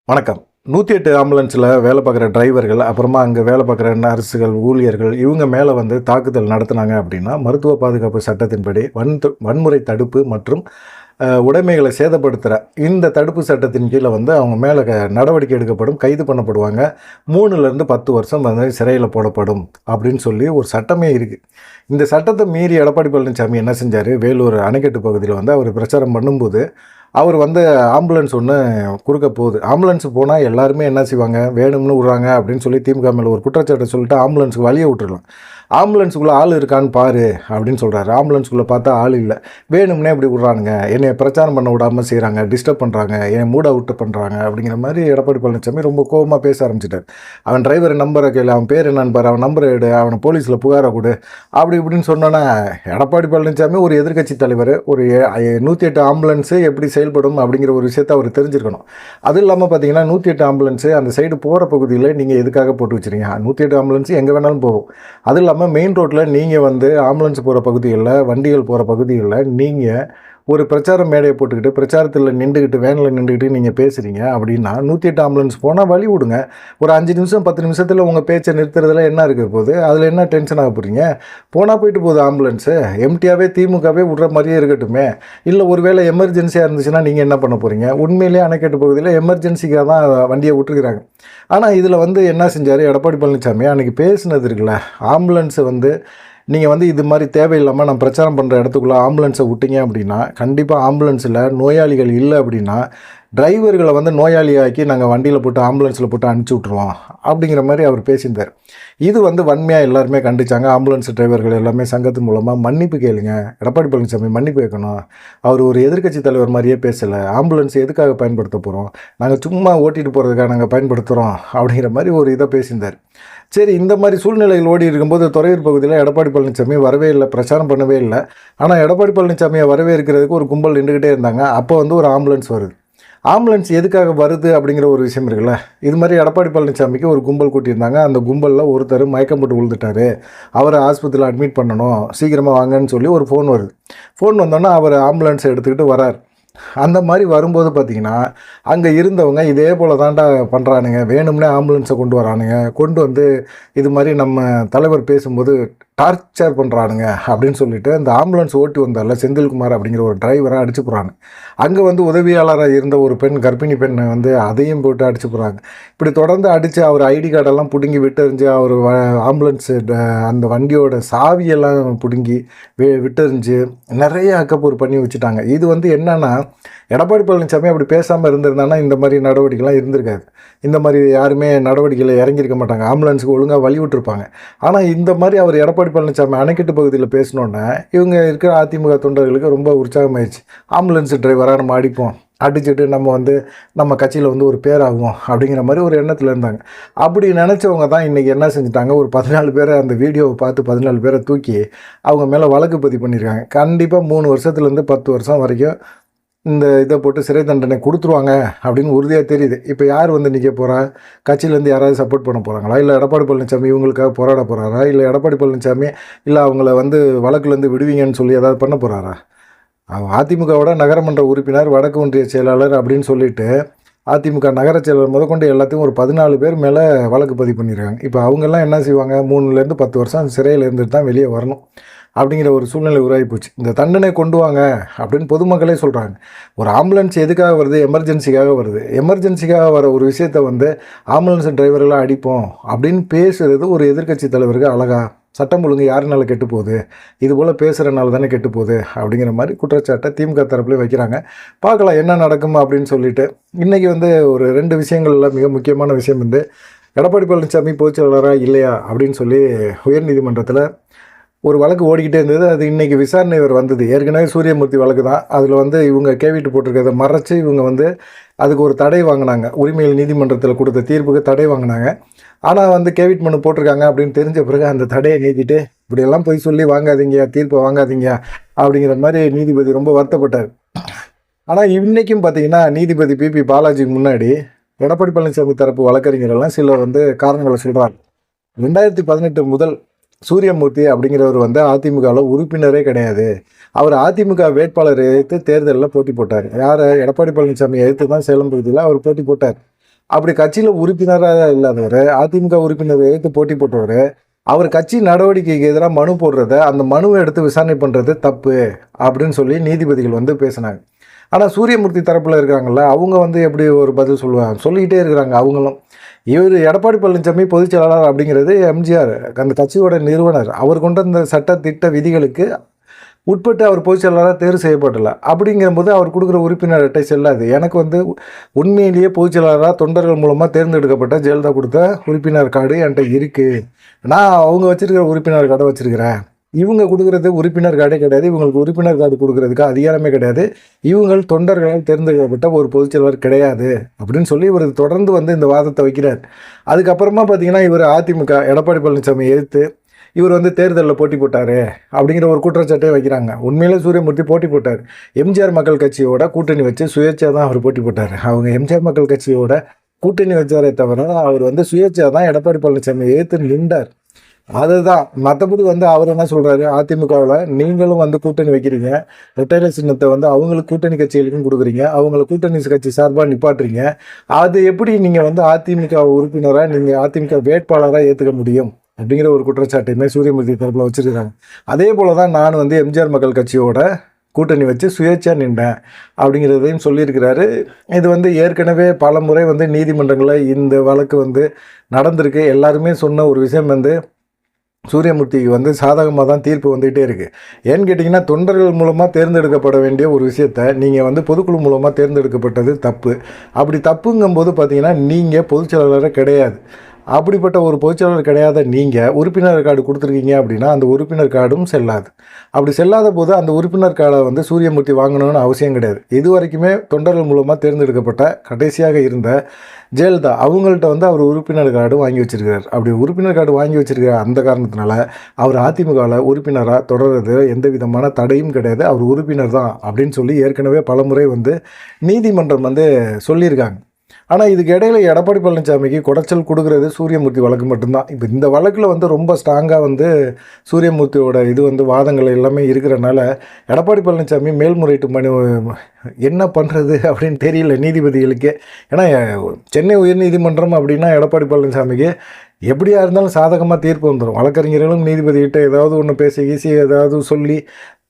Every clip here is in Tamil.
வணக்கம். 108 ஆம்புலன்ஸில் வேலை பார்க்குற டிரைவர்கள், அப்புறமா அங்கே வேலை பார்க்குற நர்ஸுகள், ஊழியர்கள் இவங்க மேலே வந்து தாக்குதல் நடத்துனாங்க அப்படின்னா, மருத்துவ பாதுகாப்பு சட்டத்தின்படி வன்முறை தடுப்பு மற்றும் உடைமைகளை சேதப்படுத்துகிற இந்த தடுப்பு சட்டத்தின் கீழே வந்து அவங்க மேலே நடவடிக்கை எடுக்கப்படும், கைது பண்ணப்படுவாங்க. 3லேருந்து 10 வருஷம் வந்து சிறையில் போடப்படும் அப்படின்னு சொல்லி ஒரு சட்டமே இருக்குது. இந்த சட்டத்தை மீறி எடப்பாடி பழனிசாமி என்ன செஞ்சார், வேலூர் அணைக்கட்டு பகுதியில் வந்து அவர் பிரச்சாரம் பண்ணும்போது அவர் வந்து ஆம்புலன்ஸ் ஒன்று குறுக்க போகுது. ஆம்புலன்ஸ் போனால் எல்லாருமே என்ன செய்வாங்க, வேணும்னு விட்றாங்க அப்படின்னு சொல்லி திமுக மேலே ஒரு குற்றச்சாட்டை சொல்லிட்டு ஆம்புலன்ஸுக்கு வழியை விட்டுடலாம். ஆம்புலன்ஸுக்குள்ளே ஆள் இருக்கான்னு பாரு அப்படின்னு சொல்கிறாரு. ஆம்புலன்ஸுக்குள்ளே பார்த்தா ஆள் இல்லை. வேணும்னே இப்படி விட்றானுங்க, என்னை பிரச்சாரம் பண்ண விடாமல் செய்கிறாங்க, டிஸ்டர்ப் பண்ணுறாங்க, என் மூட் அவுட் பண்ணுறாங்க அப்படிங்கிற மாதிரி எடப்பாடி பழனிசாமி ரொம்ப கோபமாக பேச ஆரம்பிச்சிட்டார். அவன் டிரைவர் நம்பரை கேளு, அவன் பேர் என்னன்னு பாரு, அவன் நம்பரை எடு, அவனை போலீஸில் புகாரை கொடு அப்படி இப்படின்னு சொன்னோன்னா, எடப்பாடி பழனிசாமி ஒரு எதிர்க்கட்சி தலைவர், ஒரு 108 ஆம்புலன்ஸு எப்படி செயல்படும் அப்படிங்கிற ஒரு விஷயத்தை அவர் தெரிஞ்சிருக்கணும். அதுவும் இல்லாமல் பார்த்தீங்கன்னா 108 ஆம்புலன்ஸு அந்த சைடு போகிற பகுதியில் நீங்கள் எதுக்காக போட்டு வச்சுருங்க? 108 ஆம்புலன்ஸு எங்கே வேணாலும் போகும். அது இல்லாமல் மெயின் ரோட்டில் நீங்கள் வந்து ஆம்புலன்ஸ் போகிற பகுதிகளில், வண்டிகள் போகிற பகுதிகளில் நீங்கள் ஒரு பிரச்சார மேடையை போட்டுக்கிட்டு பிரச்சாரத்தில் நின்றுக்கிட்டு, வேனில் நின்றுக்கிட்டு நீங்கள் பேசுகிறீங்க அப்படின்னா 108 ஆம்புலன்ஸ் போனால் வழி விடுங்க. ஒரு 5 நிமிஷம் 10 நிமிஷத்தில் உங்கள் பேச்சை நிறுத்துறதுல என்ன இருக்க போகுது? அதில் என்ன டென்ஷன் ஆக போகிறீங்க? போனால் போயிட்டு போகுது ஆம்புலன்ஸு. எம்டியாகவே திமுகவே விட்ற மாதிரியே இருக்கட்டுமே. இல்லை ஒரு வேளை எமர்ஜென்சியாக இருந்துச்சுன்னா நீங்கள் என்ன பண்ண போகிறீங்க? உண்மையிலேயே அணைக்கட்டு பகுதியில் எமர்ஜென்சிக்காக தான் வண்டியை விட்டுருக்குறாங்க. ஆனால் இதில் வந்து என்ன செஞ்சார் எடப்பாடி பழனிசாமி, அன்றைக்கி பேசுனது இருக்குல்ல, ஆம்புலன்ஸை வந்து நீங்கள் வந்து இது மாதிரி தேவையில்லாமல் நான் பிரச்சாரம் பண்ணுற இடத்துக்குள்ளே ஆம்புலன்ஸை விட்டீங்க அப்படின்னா, கண்டிப்பாக ஆம்புலன்ஸில் நோயாளிகள் இல்லை அப்படின்னா டிரைவர்களை வந்து நோயாளியாக்கி நாங்கள் வண்டியில் போட்டு ஆம்புலன்ஸில் போட்டு அனுப்பிச்சி விட்ருவோம் அப்படிங்கிற மாதிரி அவர் பேசியிருந்தார். இது வந்து வன்மையாக எல்லாருமே கண்டிச்சாங்க. ஆம்புலன்ஸ் டிரைவர்கள் எல்லாமே சங்கத்தின் மூலமாக மன்னிப்பு கேளுங்க, எடப்பாடி பழனிசாமி மன்னிப்பு கேட்கணும், அவர் ஒரு எதிர்க்கட்சி தலைவர் மாதிரியே பேசலை, ஆம்புலன்ஸ் எதுக்காக பயன்படுத்த போகிறோம், நாங்கள் சும்மா ஓட்டிகிட்டு போகிறதுக்காக நாங்கள் பயன்படுத்துகிறோம் அப்படிங்கிற மாதிரி ஒரு இதை பேசியிருந்தார். சரி, இந்த மாதிரி சூழ்நிலைகள் ஓடி இருக்கும்போது துறையூர் பகுதியில் எடப்பாடி பழனிசாமி வரவே இல்லை, பிரச்சாரம் பண்ணவே இல்லை. ஆனால் எடப்பாடி பழனிசாமியை வரவேற்கிறதுக்கு ஒரு கும்பல் நின்றுக்கிட்டே இருந்தாங்க. அப்போ வந்து ஒரு ஆம்புலன்ஸ் வருது. ஆம்புலன்ஸ் எதுக்காக வருது அப்படிங்கிற ஒரு விஷயம் இருக்குல்ல, இது மாதிரி எடப்பாடி பழனிசாமிக்கு ஒரு கும்பல் கூட்டியிருந்தாங்க. அந்த கும்பலில் ஒருத்தர் மயக்கம் போட்டு விழுந்துட்டார், அவரை ஆஸ்பத்திரியில் அட்மிட் பண்ணணும், சீக்கிரமாக வாங்கன்னு சொல்லி ஒரு ஃபோன் வருது. ஃபோன் வந்தோன்னா அவர் ஆம்புலன்ஸை எடுத்துக்கிட்டு வரார். அந்த மாதிரி வரும்போது பார்த்திங்கன்னா அங்கே இருந்தவங்க இதே போல் தாண்டா பண்ணுறானுங்க, வேணும்னே ஆம்புலன்ஸை கொண்டு வரானுங்க, கொண்டு வந்து இது மாதிரி நம்ம தலைவர் பேசும்போது டார்ச்சர் பண்ணுறானுங்க அப்படின்னு சொல்லிட்டு அந்த ஆம்புலன்ஸ் ஓட்டி வந்தால செந்தில்குமார் அப்படிங்கிற ஒரு டிரைவரை அடிச்சு போகிறாங்க. அங்கே வந்து உதவியாளராக இருந்த ஒரு பெண், கர்ப்பிணி பெண்ணை வந்து அதையும் போட்டு அடிச்சு போகிறாங்க. இப்படி தொடர்ந்து அடித்து அவர் ஐடி கார்டெல்லாம் பிடுங்கி விட்டெறிஞ்சு, அவர் ஆம்புலன்ஸு அந்த வண்டியோட சாவியெல்லாம் பிடுங்கி விட்டெறிஞ்சு நிறைய அக்கப்பூர் பண்ணி வச்சுட்டாங்க. இது வந்து என்னென்னா, எடப்பாடி பழனிசாமி அப்படி பேசாமல் இருந்திருந்தாங்கன்னா இந்த மாதிரி நடவடிக்கைலாம் இருந்திருக்காது. இந்த மாதிரி யாருமே நடவடிக்கையில் இறங்கியிருக்க மாட்டாங்க, ஆம்புலன்ஸுக்கு ஒழுங்காக வழி விட்டுருப்பாங்க. ஆனால் இந்த மாதிரி அவர் எடப்பாடி பழனிசாமி அணைக்கட்டு பகுதியில் பேசினோன்னே இவங்க இருக்கிற அதிமுக தொண்டர்களுக்கு ரொம்ப உற்சாகமாயிடுச்சு. ஆம்புலன்ஸ் டிரைவராக நம்ம அடிப்போம், அடிச்சுட்டு நம்ம கட்சியில் வந்து ஒரு பேராகும் அப்படிங்கிற மாதிரி ஒரு எண்ணத்தில் இருந்தாங்க. அப்படி நினச்சவங்க தான் இன்றைக்கி என்ன செஞ்சுட்டாங்க, ஒரு 14 பேரை அந்த வீடியோவை பார்த்து 14 பேரை தூக்கி அவங்க மேலே வழக்கு பதிவு பண்ணியிருக்காங்க. கண்டிப்பாக 3 வருஷத்துலேருந்து 10 வருஷம் வரைக்கும் இந்த இதை போட்டு சிறை தண்டனை கொடுத்துருவாங்க அப்படின்னு உறுதியாக தெரியுது. இப்போ யார் வந்து நிற்க போகிறா? கட்சியிலேருந்து யாராவது சப்போர்ட் பண்ண போகிறாங்களா? இல்லை எடப்பாடி பழனிசாமி இவங்களுக்காக போராட போகிறாரா? இல்லை எடப்பாடி பழனிசாமி இல்லை அவங்கள வந்து வழக்குலேருந்து விடுவீங்கன்னு சொல்லி ஏதாவது பண்ண போகிறாரா? அதிமுகவோட நகரமன்ற உறுப்பினர், வடக்கு ஒன்றிய செயலாளர் அப்படின்னு சொல்லிட்டு அதிமுக நகர செயலர் முதற்கொண்டு எல்லாத்தையும் ஒரு 14 பேர் மேலே வழக்கு பதிவு பண்ணியிருக்காங்க. இப்போ அவங்கெல்லாம் என்ன செய்வாங்க, 3லேருந்து 10 வருஷம் சிறையில் இருந்துட்டு தான் வெளியே வரணும் அப்படிங்கிற ஒரு சூழ்நிலை உருவாகி போச்சு. இந்த தண்டனை கொண்டு வாங்க அப்படின்னு பொதுமக்களே சொல்கிறாங்க. ஒரு ஆம்புலன்ஸ் எதுக்காக வருது? எமர்ஜென்சிக்காக வருது. எமர்ஜென்சிக்காக வர ஒரு விஷயத்தை வந்து ஆம்புலன்ஸ் டிரைவர்களாக அடிப்போம் அப்படின்னு பேசுகிறது ஒரு எதிர்க்கட்சி தலைவருக்கு அழகா? சட்டம் ஒழுங்கு யாருனால கெட்டு போகுது? இதுபோல் பேசுகிறனால தானே கெட்டு போகுது அப்படிங்கிற மாதிரி குற்றச்சாட்டை திமுக தரப்புலேயே வைக்கிறாங்க. பார்க்கலாம் என்ன நடக்கும் அப்படின்னு சொல்லிட்டு. இன்றைக்கி வந்து ஒரு 2 விஷயங்கள்ல மிக முக்கியமான விஷயம் வந்து, எடப்பாடி பழனிசாமி பொதுச்செயலாளராக இல்லையா அப்படின்னு சொல்லி உயர்நீதிமன்றத்தில் ஒரு வழக்கு ஓடிக்கிட்டே இருந்தது. அது இன்றைக்கி விசாரணை வந்தது. ஏற்கனவே சூரியமூர்த்தி வழக்கு தான். அதில் வந்து இவங்க கேவிட்டு போட்டிருக்கிறத மறைச்சி இவங்க வந்து அதுக்கு ஒரு தடை வாங்கினாங்க. உரிமையில் நீதிமன்றத்தில் கொடுத்த தீர்ப்புக்கு தடை வாங்கினாங்க. ஆனால் வந்து கேவிட் மனு போட்டிருக்காங்க அப்படின்னு தெரிஞ்ச பிறகு அந்த தடையை நீக்கிட்டு, இப்படியெல்லாம் போய் சொல்லி வாங்காதீங்க, தீர்ப்பை வாங்காதீங்க அப்படிங்கிற மாதிரி நீதிபதி ரொம்ப வருத்தப்பட்டார். ஆனால் இன்றைக்கும் பார்த்திங்கன்னா நீதிபதி பிபி பாலாஜிக்கு முன்னாடி எடப்பாடி பழனிசாமி தரப்பு வழக்கறிஞர்கள்லாம் சில வந்து காரணங்களை சொல்கிறாங்க. 2018 முதல் சூரியமூர்த்தி அப்படிங்கிறவர் வந்து அதிமுகவில் உறுப்பினரே கிடையாது. அவர் அதிமுக வேட்பாளரை எதிர்த்து தேர்தலில் போட்டி போட்டார். யாரை? எடப்பாடி பழனிசாமி எதிர்த்து தான் சேலம் பகுதியில் அவர் போட்டி போட்டார். அப்படி கட்சியில் உறுப்பினராக இல்லாதவர், அதிமுக உறுப்பினரை எதிர்த்து போட்டி போட்டவர், அவர் கட்சி நடவடிக்கைக்கு எதிராக மனு போடுறத, அந்த மனுவை எடுத்து விசாரணை பண்ணுறது தப்பு அப்படின்னு சொல்லி நீதிபதிகள் வந்து பேசினாங்க. ஆனால் சூரியமூர்த்தி தரப்பில் இருக்காங்கல்ல, அவங்க வந்து எப்படி ஒரு பதில் சொல்லுவாங்க, சொல்லிக்கிட்டே இருக்கிறாங்க அவங்களும். இவர் எடப்பாடி பழனிசாமி பொதுச் செயலாளர் அப்படிங்கிறது எம்ஜிஆர், அந்த கட்சியோட நிறுவனர். அவர் கொண்ட இந்த சட்ட திட்ட விதிகளுக்கு உட்பட்டு அவர் பொதுச் செயலாளராக தேர்வு செய்யப்படலை. அப்படிங்கும்போது அவர் கொடுக்குற உறுப்பினர் அட்டை செல்லாது. எனக்கு வந்து உண்மையிலேயே பொதுச் செயலாளராக தொண்டர்கள் மூலமாக தேர்ந்தெடுக்கப்பட்ட ஜெயலலிதா கொடுத்த உறுப்பினர் கார்டு என்கிட்ட இருக்குது. நான் அவங்க வச்சுருக்கிற உறுப்பினர் கார்டை வச்சுருக்கிறேன். இவங்க கொடுக்குறது உறுப்பினர் கார்டே கிடையாது. இவங்களுக்கு உறுப்பினர் கார்டு கொடுக்குறதுக்கு அதிகாரமே கிடையாது. இவங்கள் தொண்டர்களால் தேர்ந்தெடுக்கப்பட்ட ஒரு பொதுச் செயலாளர் கிடையாது அப்படின்னு சொல்லி இவர் தொடர்ந்து வந்து இந்த வாதத்தை வைக்கிறார். அதுக்கப்புறமா பார்த்தீங்கன்னா இவர் அதிமுக எடப்பாடி பழனிசாமி எதிர்த்து இவர் வந்து தேர்தலில் போட்டி போட்டார் அப்படிங்கிற ஒரு குற்றச்சாட்டை வைக்கிறாங்க. உண்மையிலே சூரியமூர்த்தி போட்டி போட்டார். எம்ஜிஆர் மக்கள் கட்சியோட கூட்டணி வச்சு சுயேட்சையாக தான் அவர் போட்டி போட்டார். அவங்க எம்ஜிஆர் மக்கள் கட்சியோட கூட்டணி வச்சாரே தவிர அவர் வந்து சுயேட்சையாக தான் எடப்பாடி பழனிசாமி எதிர்த்து நின்றார். அதுதான். மற்றபடி வந்து அவர் என்ன சொல்கிறாரு, அதிமுகவில் நீங்களும் வந்து கூட்டணி வைக்கிறீங்க, ரெட்டைலை சின்னத்தை வந்து அவங்களுக்கு கூட்டணி கட்சிகளுக்கும் கொடுக்குறீங்க, அவங்கள கூட்டணி கட்சி சார்பாக நிப்பாட்டுறீங்க. அது எப்படி நீங்கள் வந்து அதிமுக உறுப்பினராக, நீங்கள் அதிமுக வேட்பாளராக ஏற்றுக்க முடியும் அப்படிங்கிற ஒரு குற்றச்சாட்டையுமே சூரியமூர்த்தி தரப்பில் வச்சுருக்காங்க. அதே போல் தான் நான் வந்து எம்ஜிஆர் மக்கள் கட்சியோட கூட்டணி வச்சு சுயேட்சையாக நின்றேன் அப்படிங்கிறதையும் சொல்லியிருக்கிறாரு. இது வந்து ஏற்கனவே பல முறை வந்து நீதிமன்றங்களில் இந்த வழக்கு வந்து நடந்திருக்கு. எல்லாருமே சொன்ன ஒரு விஷயம் வந்து சூரியமூர்த்திக்கு வந்து சாதகமாக தான் தீர்ப்பு வந்துகிட்டே இருக்குது. ஏன்னு கேட்டிங்கன்னா, தொண்டர்கள் மூலமாக தேர்ந்தெடுக்கப்பட வேண்டிய ஒரு விஷயத்தை நீங்கள் வந்து பொதுக்குழு மூலமாக தேர்ந்தெடுக்கப்பட்டது தப்பு. அப்படி தப்புங்கும்போது பார்த்தீங்கன்னா நீங்கள் பொதுச் செயலாளரே கிடையாது. அப்படிப்பட்ட ஒரு பொதுச்செயலாளர் கிடையாத நீங்கள் உறுப்பினர் கார்டு கொடுத்துருக்கீங்க அப்படின்னா அந்த உறுப்பினர் கார்டும் செல்லாது. அப்படி செல்லாத போது அந்த உறுப்பினர் கார்டை வந்து சூரியமூர்த்தி வாங்கணும்னு அவசியம் கிடையாது. இது வரைக்குமே தொண்டர்கள் மூலமாக தேர்ந்தெடுக்கப்பட்ட கடைசியாக இருந்த ஜெயலலிதா அவங்கள்ட்ட வந்து அவர் உறுப்பினர் கார்டு வாங்கி வச்சிருக்கிறார். அப்படி உறுப்பினர் கார்டு வாங்கி வச்சிருக்கிற அந்த காரணத்தினால அவர் அதிமுகவில் உறுப்பினராக தொடர்றது எந்த விதமான தடையும் கிடையாது. அவர் உறுப்பினர் தான் அப்படின்னு சொல்லி ஏற்கனவே பலமுறை வந்து நீதிமன்றம் வந்து சொல்லியிருக்காங்க. ஆனால் இதுக்கு இடையில எடப்பாடி பழனிசாமிக்கு குடைச்சல் கொடுக்குறது சூரியமூர்த்தி வழக்கு மட்டும்தான். இப்போ இந்த வழக்கில் வந்து ரொம்ப ஸ்ட்ராங்காக வந்து சூரியமூர்த்தியோட இது வந்து வாதங்கள் எல்லாமே இருக்கிறனால எடப்பாடி பழனிசாமி மேல்முறையீட்டு மனு என்ன பண்ணுறது அப்படின்னு தெரியல நீதிபதிகளுக்கே. ஏன்னா சென்னை உயர்நீதிமன்றம் அப்படின்னா எடப்பாடி பழனிசாமிக்கு எப்படியா இருந்தாலும் சாதகமாக தீர்ப்பு வந்துடும். வழக்கறிஞர்களும் நீதிபதிகிட்ட ஏதாவது ஒன்று பேசி கீசி ஏதாவது சொல்லி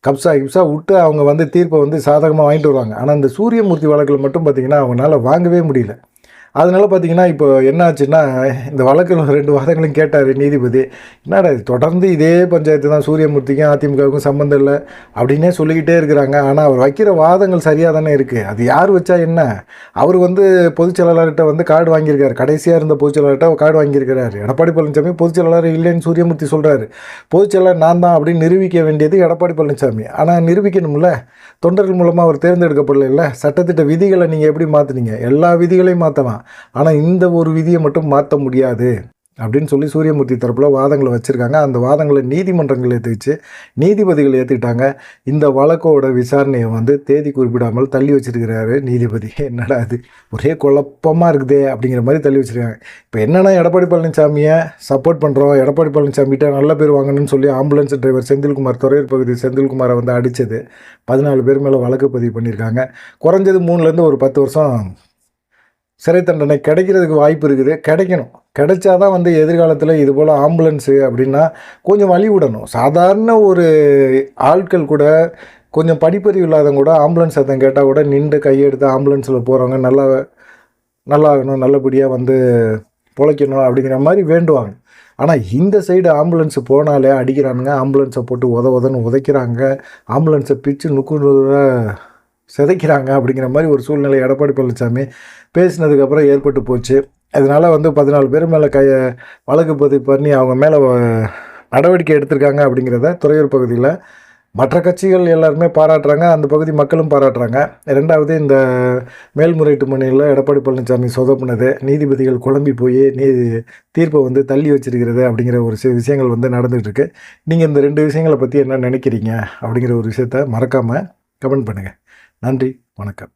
கப்ஸா விட்டு அவங்க வந்து தீர்ப்பை வந்து சாதகமாக வாங்கிட்டு வருவாங்க. ஆனால் இந்த சூரியமூர்த்தி வழக்கில் மட்டும் பார்த்திங்கன்னா அவங்களால வாங்கவே முடியல. அதனால பார்த்தீங்கன்னா இப்போ என்ன ஆச்சுன்னா, இந்த வழக்கில் 2 வாதங்களையும் கேட்டார் நீதிபதி. என்னடா இது தொடர்ந்து இதே பஞ்சாயத்து தான், சூரியமூர்த்திக்கும் அதிமுகவுக்கும் சம்மந்தம் இல்லை அப்படின்னே சொல்லிக்கிட்டே இருக்கிறாங்க. ஆனால் அவர் வைக்கிற வாதங்கள் சரியாக தானே இருக்குது. அது யார் வச்சா என்ன, அவர் வந்து பொதுச் செயலாளர்கிட்ட வந்து கார்டு வாங்கியிருக்காரு. கடைசியாக இருந்த பொதுச் செயலாளர்கிட்ட கார்டு வாங்கியிருக்கிறாரு. எடப்பாடி பழனிசாமி பொதுச் செயலாளர் இல்லைன்னு சூரியமூர்த்தி சொல்கிறாரு. பொதுச் செயலாளர் நான் தான் அப்படின்னு நிரூபிக்க வேண்டியது எடப்பாடி பழனிசாமி. ஆனால் நிரூபிக்கணும்ல, தொண்டர்கள் மூலமாக அவர் தேர்ந்தெடுக்கப்படல. சட்டத்திட்ட விதிகளை நீங்கள் எப்படி மாற்றுனீங்க? எல்லா விதிகளையும் மாற்றலாம், ஆனால் இந்த ஒரு விதியை மட்டும் மாற்ற முடியாது அப்படின்னு சொல்லி சூரியமூர்த்தி தரப்பில் வாதங்களை வச்சுருக்காங்க. அந்த வாதங்களை நீதிமன்றங்கள் ஏற்றுச்சு, நீதிபதிகள் ஏற்றுக்கிட்டாங்க. இந்த வழக்கோட விசாரணையை வந்து தேதி குறிப்பிடாமல் தள்ளி வச்சுருக்கிறாரு நீதிபதி. என்னடா அது ஒரே குழப்பமாக இருக்குதே அப்படிங்கிற மாதிரி தள்ளி வச்சுருக்காங்க. இப்போ என்னென்னா, எடப்பாடி பழனிசாமியை சப்போர்ட் பண்ணுறோம், எடப்பாடி பழனிசாமிகிட்ட நல்ல பேர் வாங்கணும்னு சொல்லி ஆம்புலன்ஸ் டிரைவர் செந்தில்குமார், துறையூர் பகுதி செந்தில்குமாரை வந்து அடித்தது 14 பேர் மேலே வழக்கு பதிவு பண்ணியிருக்காங்க. குறைஞ்சது 3லேருந்து ஒரு 10 வருஷம் சிறை தண்டனை கிடைக்கிறதுக்கு வாய்ப்பு இருக்குது. கிடைக்கணும். கிடைச்சாதான் வந்து எதிர்காலத்தில் இது போல் ஆம்புலன்ஸு அப்படின்னா கொஞ்சம் வழி விடணும். சாதாரண ஒரு ஆட்கள் கூட, கொஞ்சம் படிப்பறிவு இல்லாதவங்க கூட ஆம்புலன்ஸ் சத்தம் கேட்டால் கூட நின்று கையெடுத்து ஆம்புலன்ஸில் போகிறவங்க நல்லாகணும், நல்லபடியாக வந்து பொழைக்கணும் அப்படிங்கிற மாதிரி வேண்டுவாங்க. ஆனால் இந்த சைடு ஆம்புலன்ஸு போனாலே அடிக்கிறானுங்க, ஆம்புலன்ஸை போட்டு உதன்னு உதைக்கிறாங்க, ஆம்புலன்ஸை பிச்சு நுக்குற சிதைக்கிறாங்க அப்படிங்கிற மாதிரி ஒரு சூழ்நிலை எடப்பாடி பழனிசாமி பேசினதுக்கப்புறம் ஏற்பட்டு போச்சு. அதனால் வந்து 14 பேர் மேலே வழக்கு பதிவு பண்ணி அவங்க மேலே நடவடிக்கை எடுத்திருக்காங்க அப்படிங்கிறத துறையூர் பகுதியில் மற்ற கட்சிகள் எல்லாருமே பாராட்டுறாங்க, அந்த பகுதி மக்களும் பாராட்டுறாங்க. 2வது, இந்த மேல்முறையீட்டு மனுவில் எடப்பாடி பழனிசாமி சொதப்புனது, நீதிபதிகள் குழம்பி போய் தீர்ப்பை வந்து தள்ளி வச்சிருக்கிறது அப்படிங்கிற ஒரு விஷயங்கள் வந்து நடந்துகிட்ருக்கு. நீங்கள் இந்த 2 விஷயங்களை பற்றி என்ன நினைக்கிறீங்க அப்படிங்கிற ஒரு விஷயத்த மறக்காமல் கமெண்ட் பண்ணுங்கள். நன்றி, வணக்கம்.